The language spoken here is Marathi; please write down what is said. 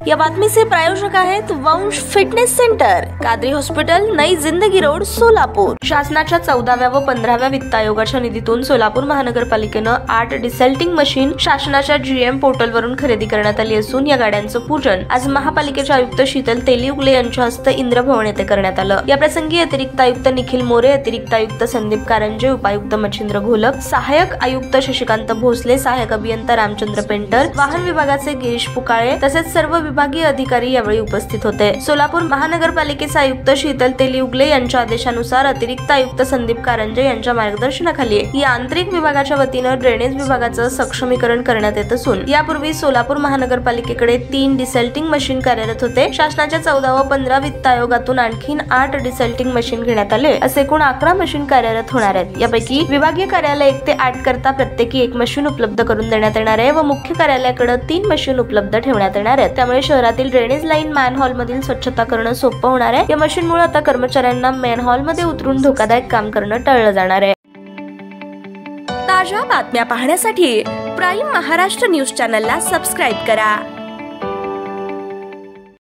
या बातमीचे प्रायोजक आहेत वंश फिटनेस सेंटर, कादरी हॉस्पिटल, नई जिंदगी रोड, सोलापूर। शासनाच्या 14व्या व 15व्या वित्त आयोगाच्या निधीतून सोलापूर महानगरपालिकेनं 8 डिसल्टिंग मशीन शासनाच्या GM पोर्टलवरून खरेदी करण्यात आली असून या गाड्यांचं पूजन आज महापालिकेचे आयुक्त शीतल तेलीउगले यांच्या हस्ते इंद्रभवन येथे करण्यात आलं। या प्रसंगी अतिरिक्त आयुक्त निखिल मोरे, अतिरिक्त आयुक्त संदीप कारंजे, उपायुक्त मच्छिंद्र घोलप, सहाय्यक आयुक्त शशिकांत भोसले, सहाय्यक अभियंता रामचंद्र पेंटर, वाहन विभागाचे गिरीश पुकाळे तसेच सर्व विभागीय अधिकारी यावेळी उपस्थित होते। सोलापूर महानगरपालिकेचे आयुक्त शीतल तेलीउगले यांच्या आदेशानुसार अतिरिक्त आयुक्त संदीप कारंजे यांच्या मार्गदर्शनाखाली या आंतरिक विभागाच्या वतीनं ड्रेनेज विभागाचं सक्षमीकरण करण्यात येत असून यापूर्वी सोलापूर महानगरपालिकेकडे 3 डिसल्टिंग मशीन कार्यरत होते। शासनाच्या 14 व 15 वित्त आयोगातून आणखीन 8 डिसल्टिंग मशीन घेण्यात आले, असे एकूण 11 मशीन कार्यरत होणार आहेत। यापैकी विभागीय कार्यालय 1 ते 8 करता प्रत्येकी 1 मशीन उपलब्ध करून देण्यात येणार आहे व मुख्य कार्यालयाकडे 3 मशीन उपलब्ध ठेवण्यात येणार आहेत। त्यामुळे शहरातील ड्रेनेज लाईन मॅनहॉल मधील स्वच्छता करणं सोपं होणार आहे। या मशीनमुळे आता कर्मचाऱ्यांना मॅनहॉल मध्ये उतरून धोकादायक काम करणं टाळलं जाणार आहे। ताज्या बातम्या पाहण्यासाठी प्राईम महाराष्ट्र न्यूज चॅनलला सबस्क्राईब करा।